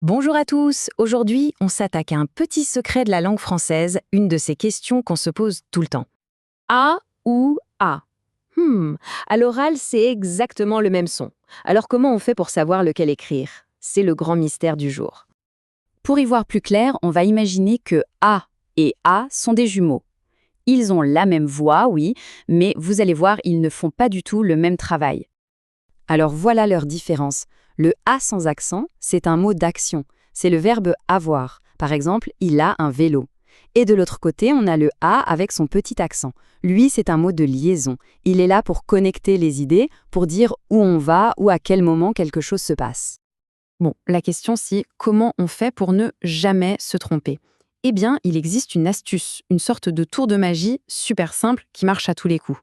Bonjour à tous, aujourd'hui on s'attaque à un petit secret de la langue française, une de ces questions qu'on se pose tout le temps. A ou A À l'oral c'est exactement le même son. Alors comment on fait pour savoir lequel écrire? C'est le grand mystère du jour. Pour y voir plus clair, on va imaginer que A et A sont des jumeaux. Ils ont la même voix, oui, mais vous allez voir, ils ne font pas du tout le même travail. Alors voilà leur différence. Le A sans accent, c'est un mot d'action. C'est le verbe avoir. Par exemple, il a un vélo. Et de l'autre côté, on a le A avec son petit accent. Lui, c'est un mot de liaison. Il est là pour connecter les idées, pour dire où on va ou à quel moment quelque chose se passe. Bon, la question c'est comment on fait pour ne jamais se tromper? Eh bien, il existe une astuce, une sorte de tour de magie super simple qui marche à tous les coups.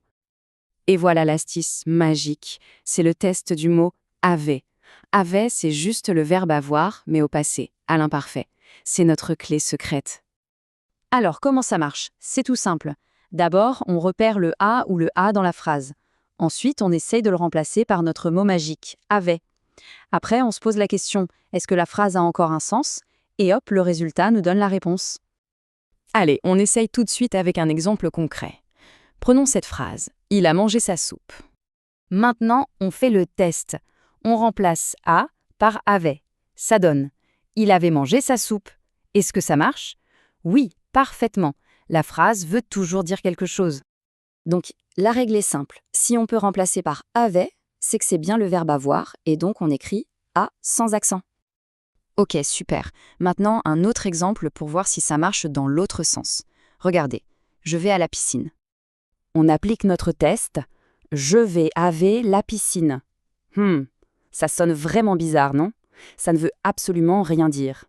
Et voilà l'astuce magique, c'est le test du mot avait. Avait, c'est juste le verbe avoir, mais au passé, à l'imparfait. C'est notre clé secrète. Alors, comment ça marche? C'est tout simple. D'abord, on repère le A ou le A dans la phrase. Ensuite, on essaye de le remplacer par notre mot magique, avait. Après, on se pose la question, est-ce que la phrase a encore un sens? Et hop, le résultat nous donne la réponse. Allez, on essaye tout de suite avec un exemple concret. Prenons cette phrase. Il a mangé sa soupe. Maintenant, on fait le test. On remplace a par avait. Ça donne il avait mangé sa soupe. Est-ce que ça marche? Oui, parfaitement. La phrase veut toujours dire quelque chose. Donc, la règle est simple. Si on peut remplacer par avait, c'est que c'est bien le verbe avoir et donc on écrit a sans accent. Ok, super. Maintenant, un autre exemple pour voir si ça marche dans l'autre sens. Regardez, je vais à la piscine. On applique notre test. Je vais avec la piscine. Ça sonne vraiment bizarre, non? Ça ne veut absolument rien dire.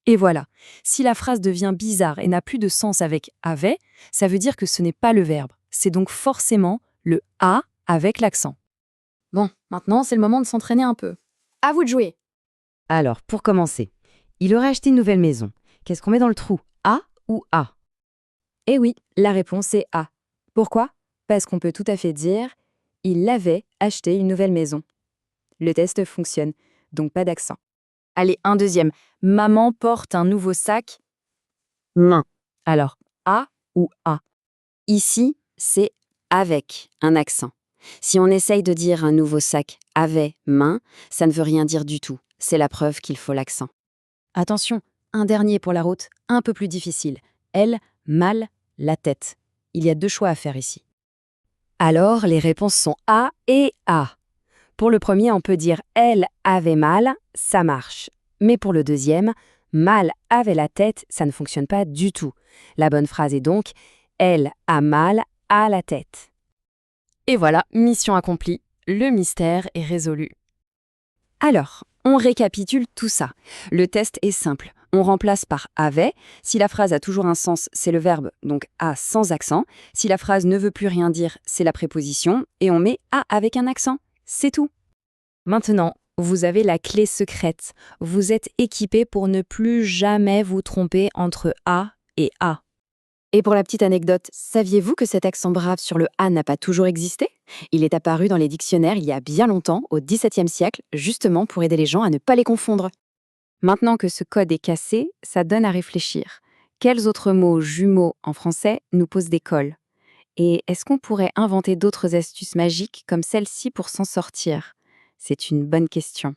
Et voilà, si la phrase devient bizarre et n'a plus de sens avec avait, ça veut dire que ce n'est pas le verbe. C'est donc forcément le a avec l'accent. Bon, maintenant c'est le moment de s'entraîner un peu. À vous de jouer. Alors, pour commencer, il aurait acheté une nouvelle maison. Qu'est-ce qu'on met dans le trou? A ou A? Eh oui, la réponse est A. Pourquoi? Parce qu'on peut tout à fait dire il avait acheté une nouvelle maison. Le test fonctionne, donc pas d'accent. Allez, un deuxième. Maman porte un nouveau sac. Main. Alors, A ou A? Ici, c'est avec un accent. Si on essaye de dire un nouveau sac avait main, ça ne veut rien dire du tout. C'est la preuve qu'il faut l'accent. Attention, un dernier pour la route, un peu plus difficile. Elle, mal, la tête. Il y a deux choix à faire ici. Alors, les réponses sont A et A. Pour le premier, on peut dire elle avait mal, ça marche. Mais pour le deuxième, mal avait la tête, ça ne fonctionne pas du tout. La bonne phrase est donc elle a mal à la tête. Et voilà, mission accomplie, le mystère est résolu. Alors, on récapitule tout ça. Le test est simple. On remplace par avait. Si la phrase a toujours un sens, c'est le verbe, donc a sans accent. Si la phrase ne veut plus rien dire, c'est la préposition. Et on met a avec un accent. C'est tout. Maintenant, vous avez la clé secrète. Vous êtes équipé pour ne plus jamais vous tromper entre A et A. Et pour la petite anecdote, saviez-vous que cet accent brave sur le A n'a pas toujours existé? Il est apparu dans les dictionnaires il y a bien longtemps, au XVIIe siècle, justement pour aider les gens à ne pas les confondre. Maintenant que ce code est cassé, ça donne à réfléchir. Quels autres mots jumeaux en français nous posent des cols? Et est-ce qu'on pourrait inventer d'autres astuces magiques comme celle-ci pour s'en sortir? C'est une bonne question.